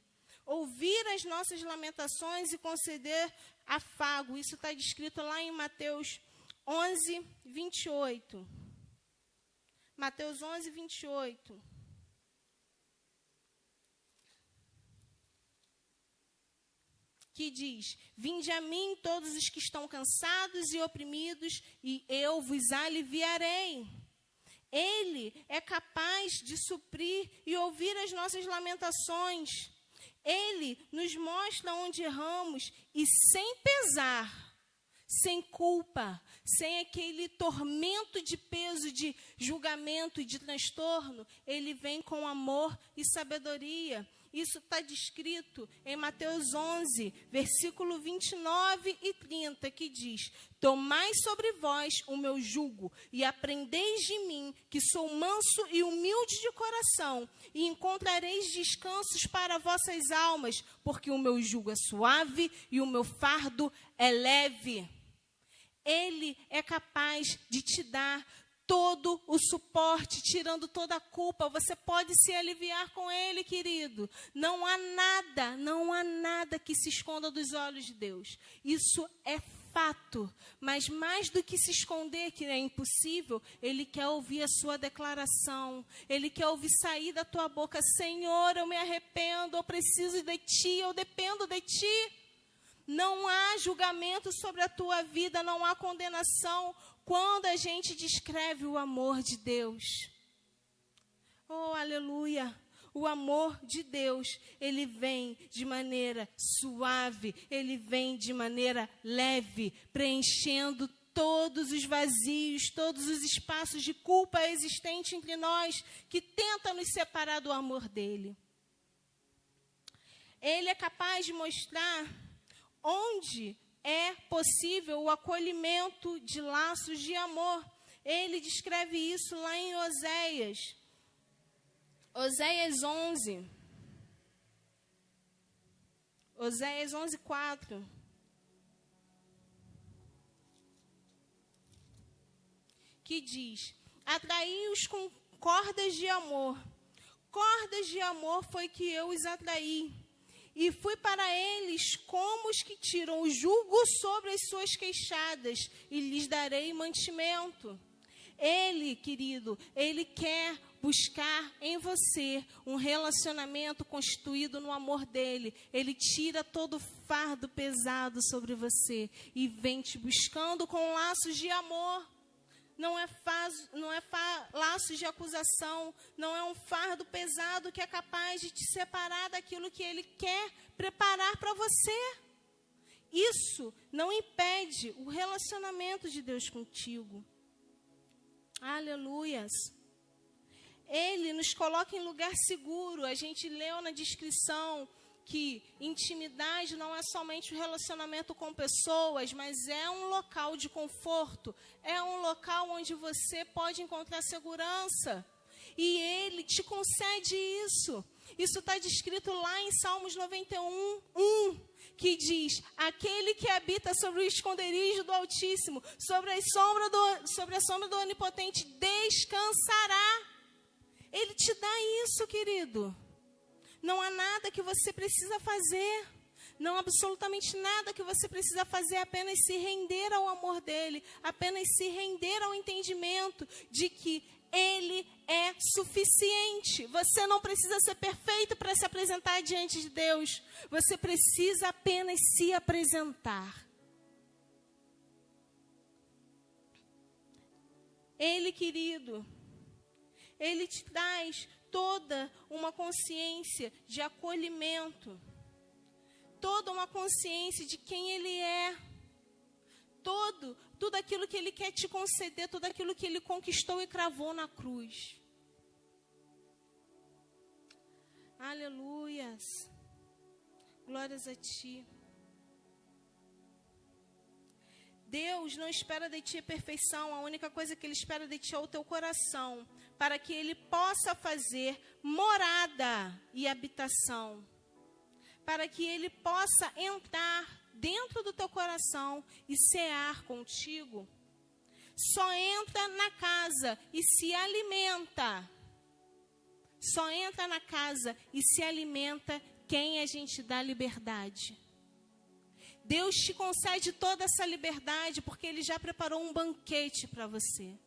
Ouvir as nossas lamentações e conceder afago. Isso está descrito lá em Mateus 11, 28. Mateus 11, 28. Que diz: vinde a mim todos os que estão cansados e oprimidos, e eu vos aliviarei. Ele é capaz de suprir e ouvir as nossas lamentações. Ele nos mostra onde erramos e sem pesar, sem culpa, sem aquele tormento de peso, de julgamento e de transtorno, ele vem com amor e sabedoria. Isso está descrito em Mateus 11, versículo 29 e 30, que diz: tomai sobre vós o meu jugo e aprendeis de mim, que sou manso e humilde de coração, e encontrareis descansos para vossas almas, porque o meu jugo é suave e o meu fardo é leve. Ele é capaz de te dar todo o suporte, tirando toda a culpa. Você pode se aliviar com ele, querido. Não há nada que se esconda dos olhos de Deus. Isso é fato. Mas mais do que se esconder, que é impossível, ele quer ouvir a sua declaração. Ele quer ouvir sair da tua boca: Senhor, eu me arrependo, eu preciso de ti, eu dependo de ti. Não há julgamento sobre a tua vida, não há condenação quando a gente descreve o amor de Deus. Oh, aleluia! O amor de Deus, ele vem de maneira suave, ele vem de maneira leve, preenchendo todos os vazios, todos os espaços de culpa existentes entre nós, que tenta nos separar do amor dele. Ele é capaz de mostrar onde é possível o acolhimento de laços de amor. Ele descreve isso lá em Oséias. Oséias 11. Oséias 11, 4. Que diz: atraí-os com cordas de amor. Cordas de amor foi que eu os atraí. E fui para eles como os que tiram o jugo sobre as suas queixadas, e lhes darei mantimento. Ele, querido, ele quer buscar em você um relacionamento constituído no amor dele. Ele tira todo o fardo pesado sobre você e vem te buscando com laços de amor. Não é laços de acusação, não é um fardo pesado que é capaz de te separar daquilo que ele quer preparar para você. Isso não impede o relacionamento de Deus contigo. Aleluias. Ele nos coloca em lugar seguro. A gente leu na descrição que intimidade não é somente o relacionamento com pessoas, mas é um local de conforto, é um local onde você pode encontrar segurança. E ele te concede isso. Isso está descrito lá em Salmos 91, 1, que diz: aquele que habita sobre o esconderijo do Altíssimo, sobre a sombra do Onipotente, descansará. Ele te dá isso, querido. Não há nada que você precisa fazer. Não há absolutamente nada que você precisa fazer, apenas se render ao amor dele, apenas se render ao entendimento de que ele é suficiente. Você não precisa ser perfeito para se apresentar diante de Deus. Você precisa apenas se apresentar. Ele, querido, ele te traz toda uma consciência de acolhimento, toda uma consciência de quem ele é, tudo aquilo que ele quer te conceder, tudo aquilo que ele conquistou e cravou na cruz. Aleluias, glórias a ti. Deus não espera de ti a perfeição, a única coisa que Ele espera de ti é o teu coração, para que Ele possa fazer morada e habitação, para que Ele possa entrar dentro do teu coração e cear contigo. Só entra na casa e se alimenta. Só entra na casa e se alimenta quem a gente dá liberdade. Deus te concede toda essa liberdade porque Ele já preparou um banquete para você.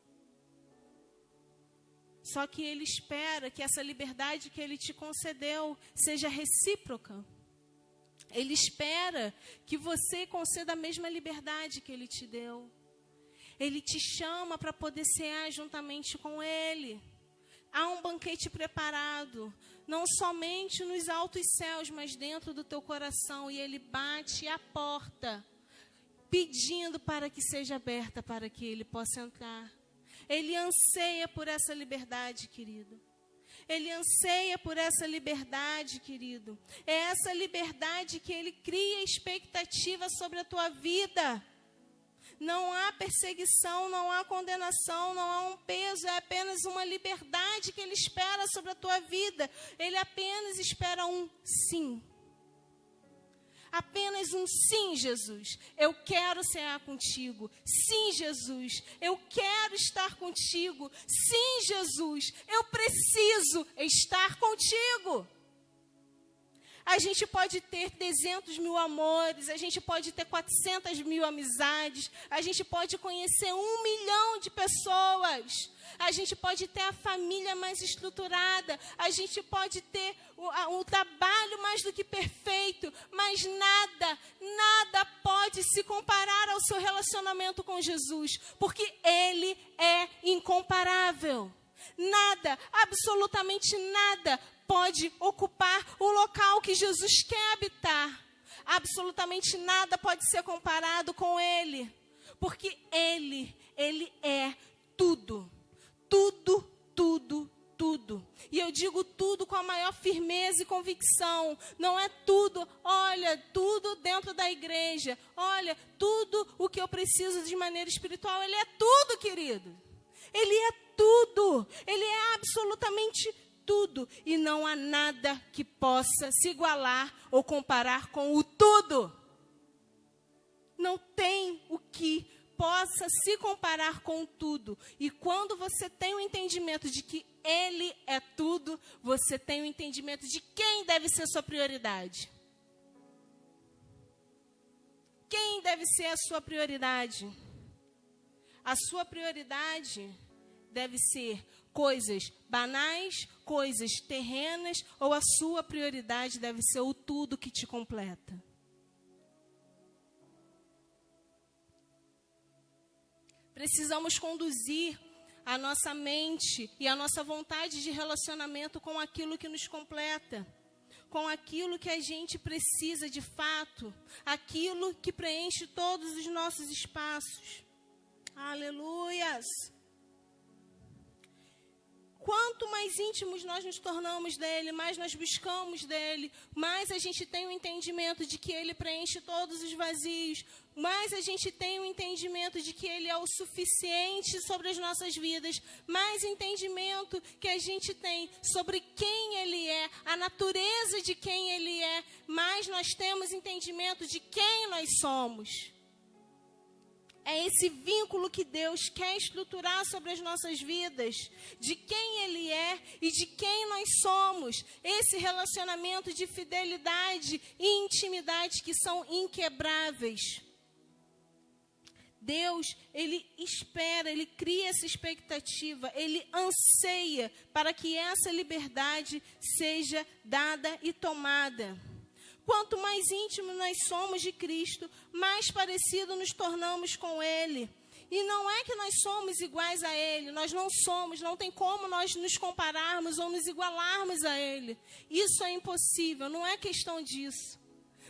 Só que Ele espera que essa liberdade que Ele te concedeu seja recíproca. Ele espera que você conceda a mesma liberdade que Ele te deu. Ele te chama para poder cear juntamente com Ele. Há um banquete preparado, não somente nos altos céus, mas dentro do teu coração. E Ele bate a porta, pedindo para que seja aberta, para que Ele possa entrar. Ele anseia por essa liberdade, querido. Ele anseia por essa liberdade, querido. É essa liberdade que Ele cria expectativa sobre a tua vida. Não há perseguição, não há condenação, não há um peso, é apenas uma liberdade que Ele espera sobre a tua vida. Ele apenas espera um sim. Apenas um sim, Jesus. Eu quero cear contigo. Sim, Jesus. Eu quero estar contigo. Sim, Jesus. Eu preciso estar contigo. A gente pode ter 300 mil amores, a gente pode ter 400 mil amizades, a gente pode conhecer 1 milhão de pessoas, a gente pode ter a família mais estruturada, a gente pode ter o trabalho mais do que perfeito, mas nada pode se comparar ao seu relacionamento com Jesus, porque Ele é incomparável. Nada, absolutamente nada, pode ocupar o local que Jesus quer habitar. Absolutamente nada pode ser comparado com Ele. Porque Ele é tudo. Tudo, tudo, tudo. E eu digo tudo com a maior firmeza e convicção. Não é tudo, olha, tudo dentro da igreja. Olha, tudo o que eu preciso de maneira espiritual. Ele é tudo, querido. Ele é tudo. Ele é absolutamente tudo. E não há nada que possa se igualar ou comparar com o tudo. Não tem o que possa se comparar com tudo. E quando você tem o entendimento de que Ele é tudo, você tem o entendimento de quem deve ser sua prioridade. Quem deve ser a sua prioridade? A sua prioridade deve ser coisas banais, coisas terrenas, ou a sua prioridade deve ser o tudo que te completa? Precisamos conduzir a nossa mente e a nossa vontade de relacionamento com aquilo que nos completa, com aquilo que a gente precisa de fato, aquilo que preenche todos os nossos espaços. Aleluias! Quanto mais íntimos nós nos tornamos dEle, mais nós buscamos dEle, mais a gente tem o entendimento de que Ele preenche todos os vazios, mais a gente tem o entendimento de que Ele é o suficiente sobre as nossas vidas, mais entendimento que a gente tem sobre quem Ele é, a natureza de quem Ele é, mais nós temos entendimento de quem nós somos. É esse vínculo que Deus quer estruturar sobre as nossas vidas, de quem Ele é e de quem nós somos. Esse relacionamento de fidelidade e intimidade que são inquebráveis. Deus, Ele espera, Ele cria essa expectativa, Ele anseia para que essa liberdade seja dada e tomada. Quanto mais íntimos nós somos de Cristo, mais parecido nos tornamos com Ele. E não é que nós somos iguais a Ele, nós não somos, não tem como nós nos compararmos ou nos igualarmos a Ele. Isso é impossível, não é questão disso.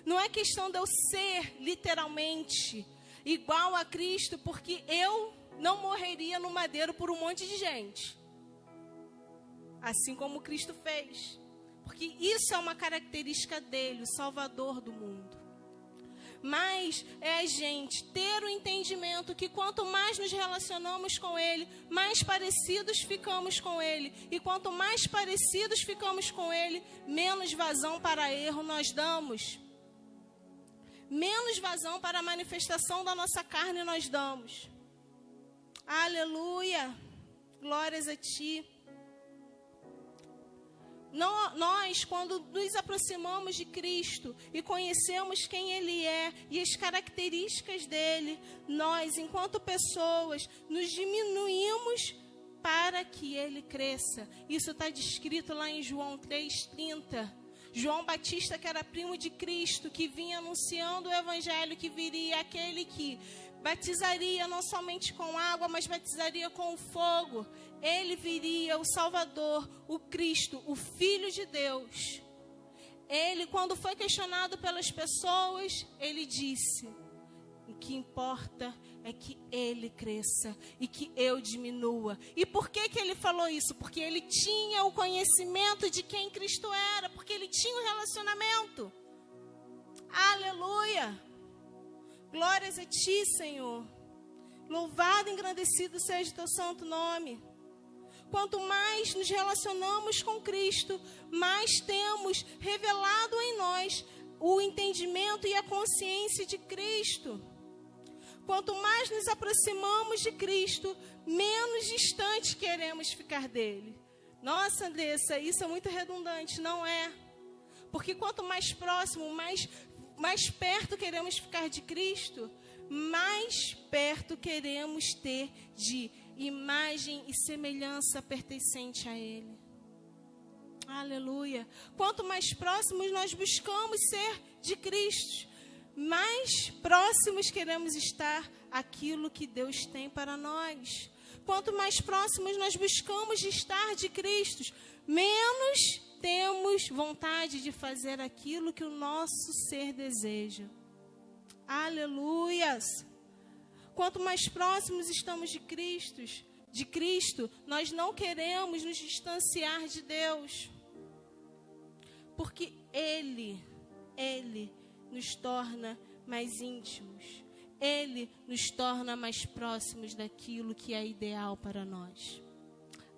Não é questão de eu ser literalmente igual a Cristo, porque eu não morreria no madeiro por um monte de gente. Assim como Cristo fez. Porque isso é uma característica dele, o Salvador do mundo. mas é a gente ter o entendimento que quanto mais nos relacionamos com Ele, mais parecidos ficamos com Ele. E quanto mais parecidos ficamos com Ele, menos vazão para erro nós damos. Menos vazão para a manifestação da nossa carne nós damos. Aleluia! Glórias a Ti. Nós, quando nos aproximamos de Cristo e conhecemos quem Ele é e as características dEle, nós, enquanto pessoas, nos diminuímos para que Ele cresça. Isso está descrito lá em João 3,30. João Batista, que era primo de Cristo, que vinha anunciando o Evangelho, que viria aquele que batizaria não somente com água, mas batizaria com fogo. Ele viria, o Salvador, o Cristo, o Filho de Deus. Ele, quando foi questionado pelas pessoas, ele disse: o que importa é que Ele cresça e que eu diminua. E por que ele falou isso? Porque ele tinha o conhecimento de quem Cristo era, porque ele tinha o relacionamento. Aleluia! Glórias a Ti, Senhor. Louvado e engrandecido seja o Teu santo nome. Quanto mais nos relacionamos com Cristo, mais temos revelado em nós o entendimento e a consciência de Cristo. Quanto mais nos aproximamos de Cristo, menos distante queremos ficar dele. Nossa, Andressa, isso é muito redundante, não é? Porque quanto mais próximo, mais perto queremos ficar de Cristo, mais perto queremos ter de imagem e semelhança pertencente a Ele. Aleluia. Quanto mais próximos nós buscamos ser de Cristo, mais próximos queremos estar àquilo que Deus tem para nós. Quanto mais próximos nós buscamos de estar de Cristo, menos temos vontade de fazer aquilo que o nosso ser deseja. Aleluias! Quanto mais próximos estamos de Cristo, nós não queremos nos distanciar de Deus. Porque Ele nos torna mais íntimos. Ele nos torna mais próximos daquilo que é ideal para nós.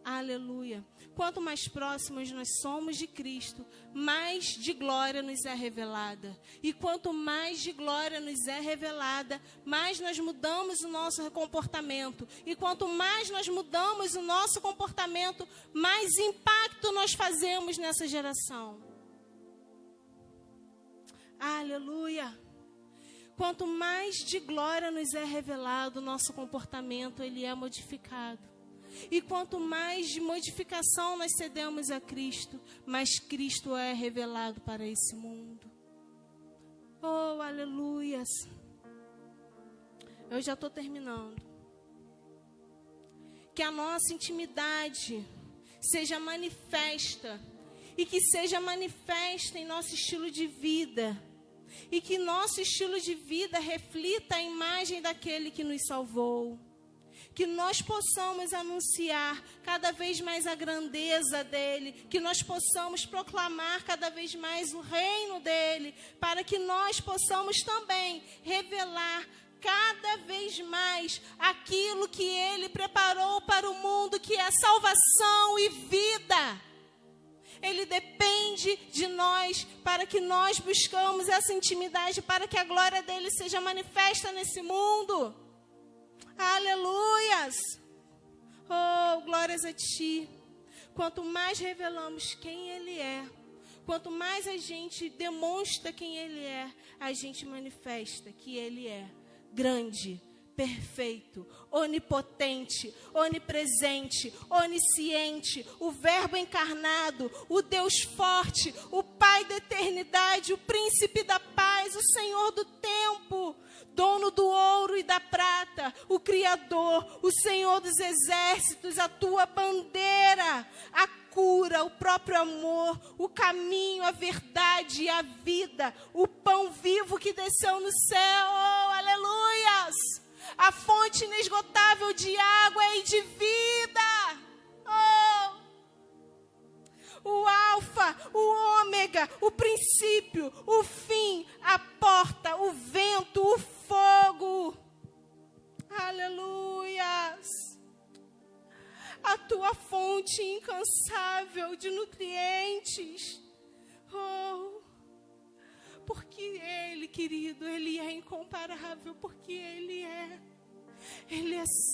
Aleluia. Quanto mais próximos nós somos de Cristo, mais de glória nos é revelada. E quanto mais de glória nos é revelada, mais nós mudamos o nosso comportamento. E quanto mais nós mudamos o nosso comportamento, mais impacto nós fazemos nessa geração. Aleluia. Quanto mais de glória nos é revelado, o nosso comportamento ele é modificado. E quanto mais de modificação nós cedemos a Cristo, mais Cristo é revelado para esse mundo. Oh, aleluias. Eu já estou terminando. Que a nossa intimidade seja manifesta. E que seja manifesta em nosso estilo de vida. E que nosso estilo de vida reflita a imagem daquele que nos salvou. Que nós possamos anunciar cada vez mais a grandeza dele, que nós possamos proclamar cada vez mais o reino dele, para que nós possamos também revelar cada vez mais aquilo que ele preparou para o mundo, que é salvação e vida. Ele depende de nós para que nós buscamos essa intimidade, para que a glória dele seja manifesta nesse mundo. Aleluias! Oh, glórias a Ti. Quanto mais revelamos quem Ele é, quanto mais a gente demonstra quem Ele é, a gente manifesta que Ele é grande, perfeito, onipotente, onipresente, onisciente, o Verbo encarnado, o Deus forte, o Pai da eternidade, o Príncipe da paz, o Senhor do tempo, dono do ouro e da prata, o Criador, o Senhor dos exércitos, a tua bandeira, a cura, o próprio amor, o caminho, a verdade e a vida, o pão vivo que desceu no céu, oh, aleluias! A fonte inesgotável de água e de vida, oh! O alfa, o ômega, o princípio, o fim, a porta, o vento, o fogo. Aleluias. A tua fonte incansável de nutrientes. Oh, porque Ele, querido, Ele é incomparável, porque Ele é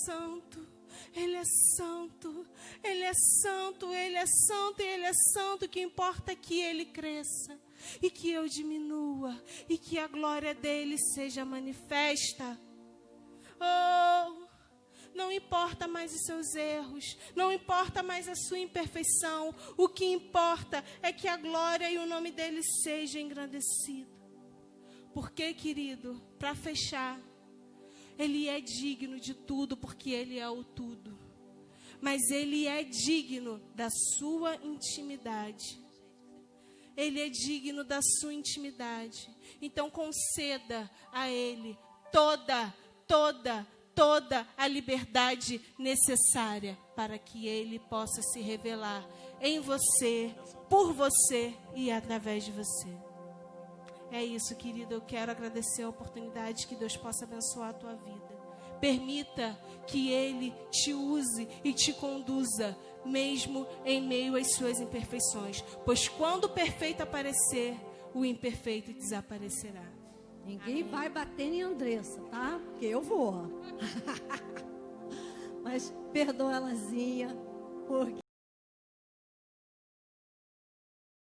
santo, Ele é santo, Ele é santo, Ele é santo, Ele é santo. O que importa é que Ele cresça e que eu diminua e que a glória dEle seja manifesta. Oh, não importa mais os seus erros, não importa mais a sua imperfeição. O que importa é que a glória e o nome dEle seja engrandecido. Porque, querido, para fechar, Ele é digno de tudo, porque Ele é o tudo. Mas Ele é digno da sua intimidade. Ele é digno da sua intimidade. Então conceda a Ele toda a liberdade necessária para que Ele possa se revelar em você, por você e através de você. É isso, querida. Eu quero agradecer a oportunidade, que Deus possa abençoar a tua vida. Permita que Ele te use e te conduza, mesmo em meio às suas imperfeições. Pois quando o perfeito aparecer, o imperfeito desaparecerá. Ninguém vai bater em Andressa, tá? Porque eu vou. Mas perdoa elazinha, porque